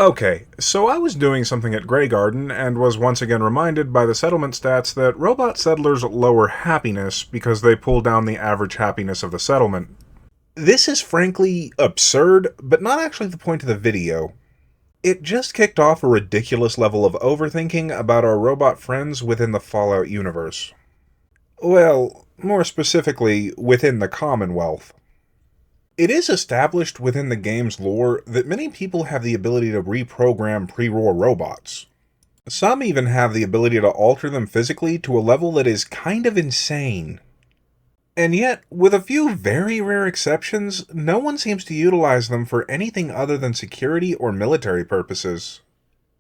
Okay, so I was doing something at Grey Garden and was once again reminded by the settlement stats that robot settlers lower happiness because they pull down the average happiness of the settlement. This is frankly absurd, but not actually the point of the video. It just kicked off a ridiculous level of overthinking about our robot friends within the Fallout universe. Well, more specifically, within the Commonwealth. It is established within the game's lore that many people have the ability to reprogram pre-war robots. Some even have the ability to alter them physically to a level that is kind of insane. And yet, with a few very rare exceptions, no one seems to utilize them for anything other than security or military purposes.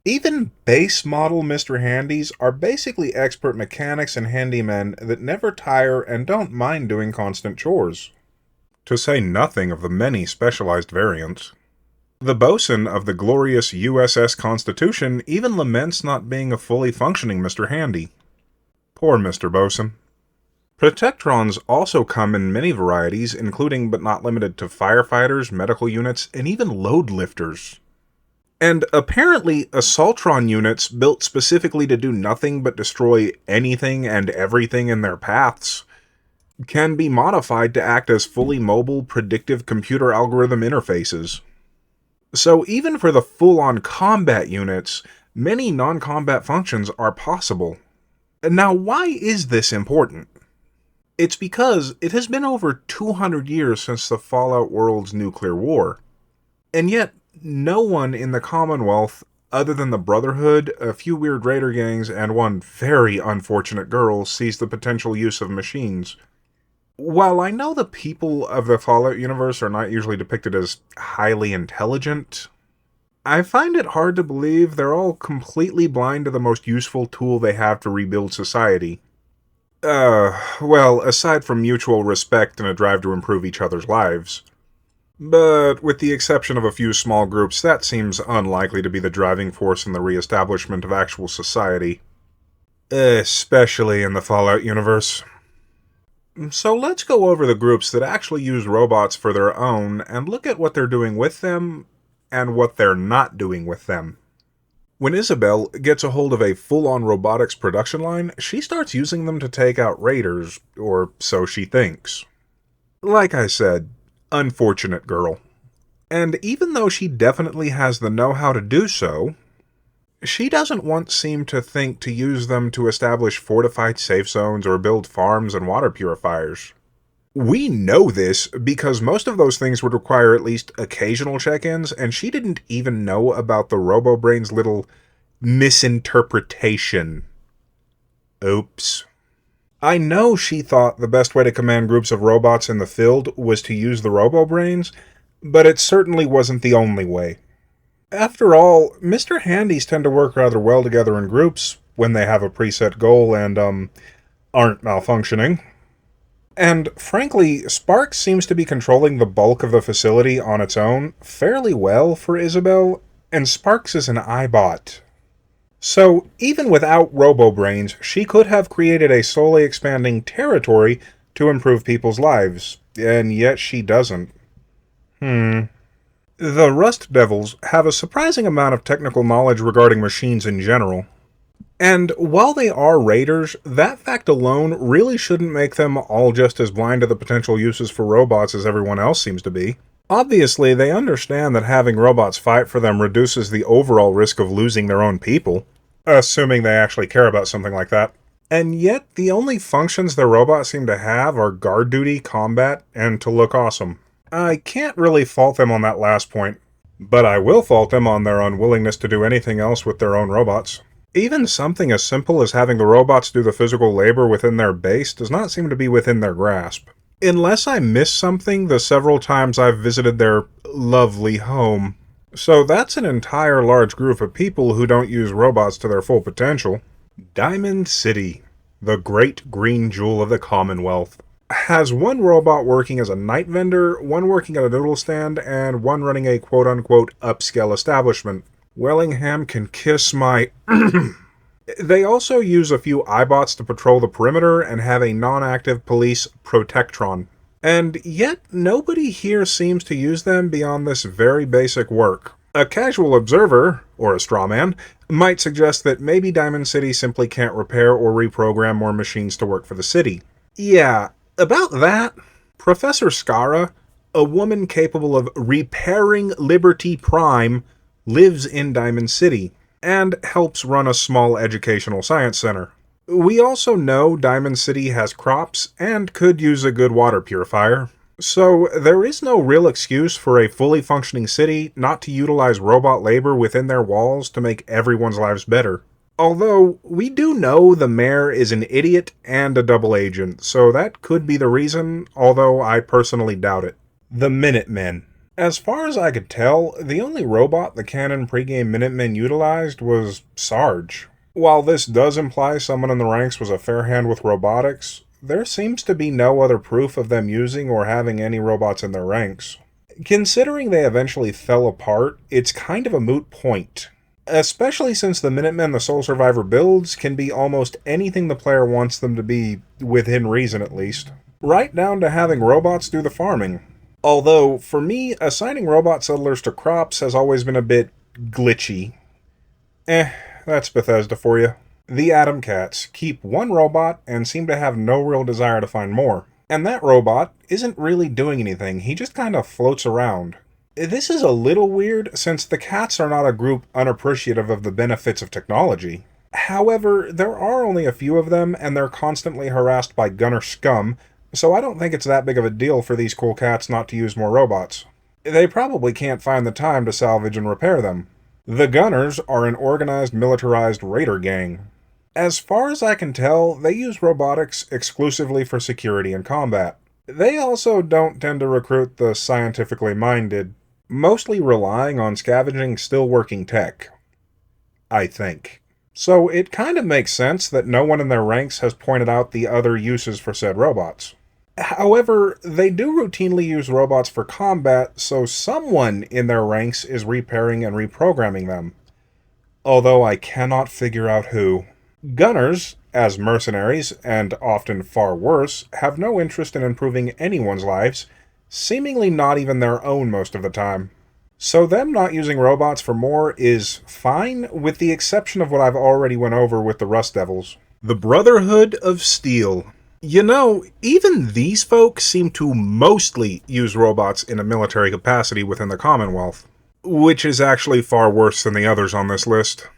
Even base model Mr. Handys are basically expert mechanics and handymen that never tire and don't mind doing constant chores. To say nothing of the many specialized variants. The bosun of the glorious USS Constitution even laments not being a fully functioning Mr. Handy. Poor Mr. Bosun. Protectrons also come in many varieties, including but not limited to firefighters, medical units, and even load lifters. And apparently, Assaultron units built specifically to do nothing but destroy anything and everything in their paths can be modified to act as fully mobile, predictive computer algorithm interfaces. So even for the full-on combat units, many non-combat functions are possible. Now, why is this important? It's because it has been over 200 years since the Fallout world's nuclear war. And yet, no one in the Commonwealth, other than the Brotherhood, a few weird raider gangs, and one very unfortunate girl, sees the potential use of machines. While I know the people of the Fallout universe are not usually depicted as highly intelligent, I find it hard to believe they're all completely blind to the most useful tool they have to rebuild society. Well, aside from mutual respect and a drive to improve each other's lives. But with the exception of a few small groups, that seems unlikely to be the driving force in the re-establishment of actual society. Especially in the Fallout universe. So let's go over the groups that actually use robots for their own and look at what they're doing with them and what they're not doing with them. When Isabel gets a hold of a full-on robotics production line, she starts using them to take out raiders, or so she thinks. Like I said, unfortunate girl. And even though she definitely has the know-how to do so, she doesn't once seem to think to use them to establish fortified safe zones or build farms and water purifiers. We know this because most of those things would require at least occasional check-ins, and she didn't even know about the RoboBrain's little misinterpretation. Oops. I know she thought the best way to command groups of robots in the field was to use the RoboBrains, but it certainly wasn't the only way. After all, Mr. Handys tend to work rather well together in groups when they have a preset goal and, aren't malfunctioning. And frankly, Sparks seems to be controlling the bulk of the facility on its own fairly well for Isabel, and Sparks is an iBot. So, even without RoboBrains, she could have created a slowly expanding territory to improve people's lives, and yet she doesn't. The Rust Devils have a surprising amount of technical knowledge regarding machines in general. And while they are raiders, that fact alone really shouldn't make them all just as blind to the potential uses for robots as everyone else seems to be. Obviously, they understand that having robots fight for them reduces the overall risk of losing their own people, assuming they actually care about something like that. And yet, the only functions their robots seem to have are guard duty, combat, and to look awesome. I can't really fault them on that last point, but I will fault them on their unwillingness to do anything else with their own robots. Even something as simple as having the robots do the physical labor within their base does not seem to be within their grasp. Unless I missed something the several times I've visited their lovely home. So that's an entire large group of people who don't use robots to their full potential. Diamond City, the great green jewel of the Commonwealth, has one robot working as a night vendor, one working at a noodle stand, and one running a quote-unquote upscale establishment. Wellingham can kiss my... They also use a few iBots to patrol the perimeter and have a non-active police Protectron. And yet, nobody here seems to use them beyond this very basic work. A casual observer, or a straw man, might suggest that maybe Diamond City simply can't repair or reprogram more machines to work for the city. Yeah, about that, Professor Skara, a woman capable of repairing Liberty Prime, lives in Diamond City and helps run a small educational science center. We also know Diamond City has crops and could use a good water purifier. So, there is no real excuse for a fully functioning city not to utilize robot labor within their walls to make everyone's lives better. Although, we do know the mayor is an idiot and a double agent, so that could be the reason, although I personally doubt it. The Minutemen. As far as I could tell, the only robot the canon pregame Minutemen utilized was Sarge. While this does imply someone in the ranks was a fair hand with robotics, there seems to be no other proof of them using or having any robots in their ranks. Considering they eventually fell apart, it's kind of a moot point. Especially since the Minutemen the Soul Survivor builds can be almost anything the player wants them to be, within reason at least. Right down to having robots do the farming. Although, for me, assigning robot settlers to crops has always been a bit glitchy. That's Bethesda for you. The Atom Cats keep one robot and seem to have no real desire to find more. And that robot isn't really doing anything, he just kind of floats around. This is a little weird since the cats are not a group unappreciative of the benefits of technology. However, there are only a few of them and they're constantly harassed by gunner scum, so I don't think it's that big of a deal for these cool cats not to use more robots. They probably can't find the time to salvage and repair them. The Gunners are an organized militarized raider gang. As far as I can tell, they use robotics exclusively for security and combat. They also don't tend to recruit the scientifically minded, mostly relying on scavenging still working tech. I think. So it kind of makes sense that no one in their ranks has pointed out the other uses for said robots. However, they do routinely use robots for combat, so someone in their ranks is repairing and reprogramming them. Although I cannot figure out who. Gunners, as mercenaries, and often far worse, have no interest in improving anyone's lives, seemingly not even their own most of the time. So them not using robots for more is fine, with the exception of what I've already went over with the Rust Devils. The Brotherhood of Steel. You know, even these folks seem to mostly use robots in a military capacity within the Commonwealth, which is actually far worse than the others on this list.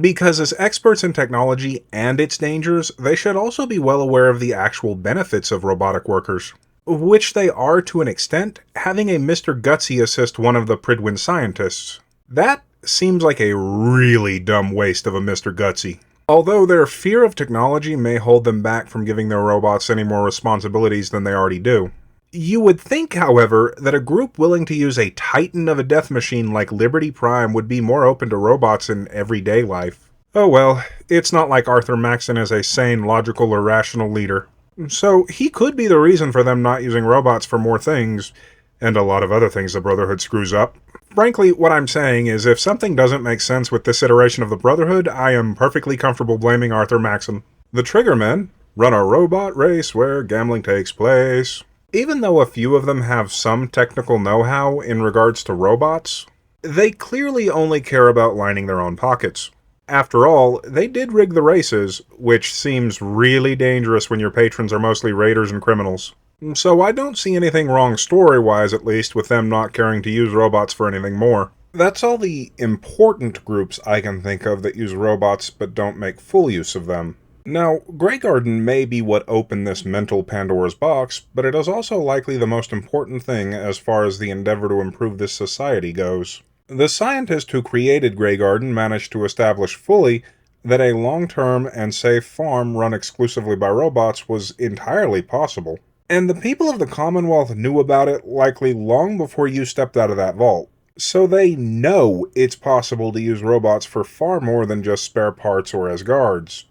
Because as experts in technology and its dangers, they should also be well aware of the actual benefits of robotic workers. Which they are to an extent, having a Mr. Gutsy assist one of the Pridwin scientists. That seems like a really dumb waste of a Mr. Gutsy. Although their fear of technology may hold them back from giving their robots any more responsibilities than they already do. You would think, however, that a group willing to use a titan of a death machine like Liberty Prime would be more open to robots in everyday life. Oh well, it's not like Arthur Maxon is a sane, logical, or rational leader. So he could be the reason for them not using robots for more things, and a lot of other things the Brotherhood screws up. Frankly, what I'm saying is if something doesn't make sense with this iteration of the Brotherhood, I am perfectly comfortable blaming Arthur Maxon. The Triggermen run a robot race where gambling takes place. Even though a few of them have some technical know-how in regards to robots, they clearly only care about lining their own pockets. After all, they did rig the races, which seems really dangerous when your patrons are mostly raiders and criminals. So I don't see anything wrong story-wise, at least, with them not caring to use robots for anything more. That's all the important groups I can think of that use robots but don't make full use of them. Now, Greygarden may be what opened this mental Pandora's box, but it is also likely the most important thing as far as the endeavor to improve this society goes. The scientist who created Greygarden managed to establish fully that a long-term and safe farm run exclusively by robots was entirely possible. And the people of the Commonwealth knew about it likely long before you stepped out of that vault. So they know it's possible to use robots for far more than just spare parts or as guards.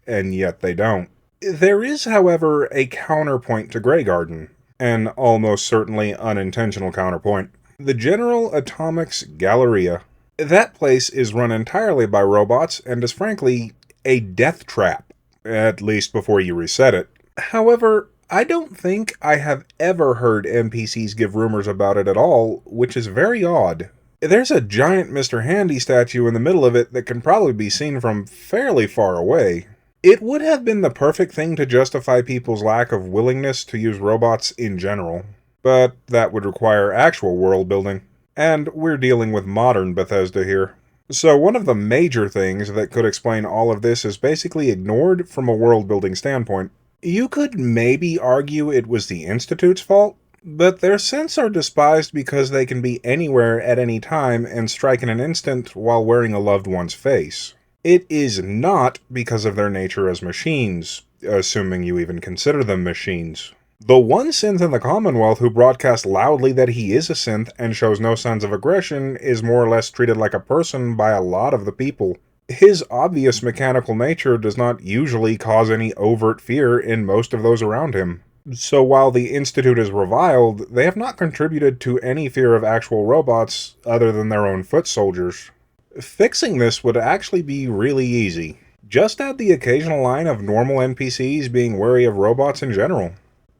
And yet they don't. There is, however, a counterpoint to Greygarden, an almost certainly unintentional counterpoint. The General Atomics Galleria. That place is run entirely by robots and is frankly a death trap, at least before you reset it. However, I don't think I have ever heard NPCs give rumors about it at all, which is very odd. There's a giant Mr. Handy statue in the middle of it that can probably be seen from fairly far away. It would have been the perfect thing to justify people's lack of willingness to use robots in general. But that would require actual world building. And we're dealing with modern Bethesda here. So one of the major things that could explain all of this is basically ignored from a world building standpoint. You could maybe argue it was the Institute's fault, but their synths are despised because they can be anywhere at any time and strike in an instant while wearing a loved one's face. It is not because of their nature as machines, assuming you even consider them machines. The one synth in the Commonwealth who broadcasts loudly that he is a synth and shows no signs of aggression is more or less treated like a person by a lot of the people. His obvious mechanical nature does not usually cause any overt fear in most of those around him. So while the Institute is reviled, they have not contributed to any fear of actual robots other than their own foot soldiers. Fixing this would actually be really easy. Just add the occasional line of normal NPCs being wary of robots in general.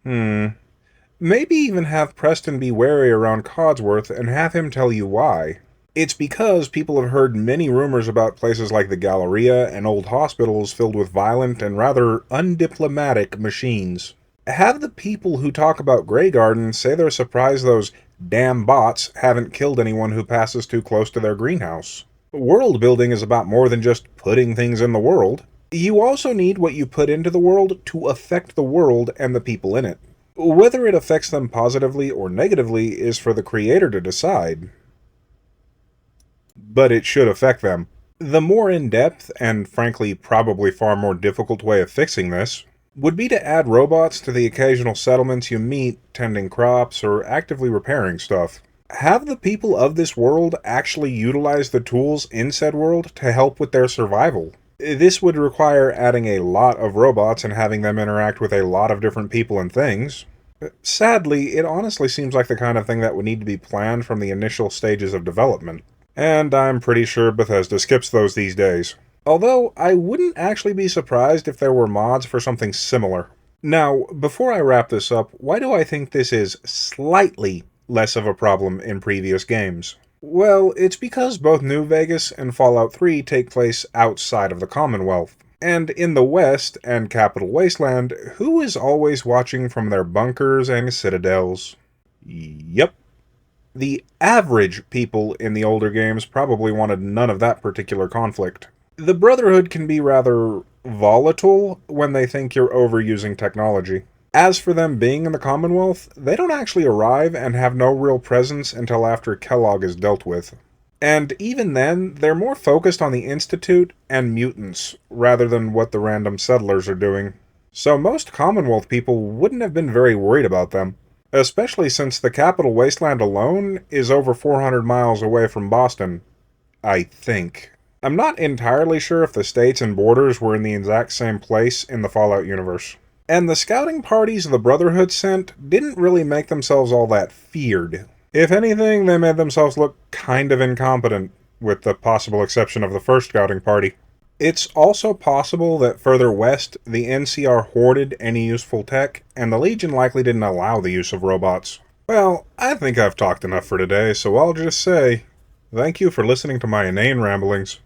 Maybe even have Preston be wary around Codsworth and have him tell you why. It's because people have heard many rumors about places like the Galleria and old hospitals filled with violent and rather undiplomatic machines. Have the people who talk about Greygarden say they're surprised those damn bots haven't killed anyone who passes too close to their greenhouse. World building is about more than just putting things in the world. You also need what you put into the world to affect the world and the people in it. Whether it affects them positively or negatively is for the creator to decide. But it should affect them. The more in-depth, and frankly probably far more difficult way of fixing this, would be to add robots to the occasional settlements you meet tending crops or actively repairing stuff. Have the people of this world actually utilize the tools in said world to help with their survival. This would require adding a lot of robots and having them interact with a lot of different people and things. Sadly, it honestly seems like the kind of thing that would need to be planned from the initial stages of development. And I'm pretty sure Bethesda skips those these days. Although, I wouldn't actually be surprised if there were mods for something similar. Now, before I wrap this up, why do I think this is slightly less of a problem in previous games? Well, it's because both New Vegas and Fallout 3 take place outside of the Commonwealth. And in the West and capital Wasteland, who is always watching from their bunkers and citadels? Yep. The average people in the older games probably wanted none of that particular conflict. The Brotherhood can be rather volatile when they think you're overusing technology. As for them being in the Commonwealth, they don't actually arrive and have no real presence until after Kellogg is dealt with. And even then, they're more focused on the Institute and mutants, rather than what the random settlers are doing. So most Commonwealth people wouldn't have been very worried about them, especially since the capital Wasteland alone is over 400 miles away from Boston. I think. I'm not entirely sure if the states and borders were in the exact same place in the Fallout universe. And the scouting parties the Brotherhood sent didn't really make themselves all that feared. If anything, they made themselves look kind of incompetent, with the possible exception of the first scouting party. It's also possible that further west, the NCR hoarded any useful tech, and the Legion likely didn't allow the use of robots. Well, I think I've talked enough for today, so I'll just say, thank you for listening to my inane ramblings.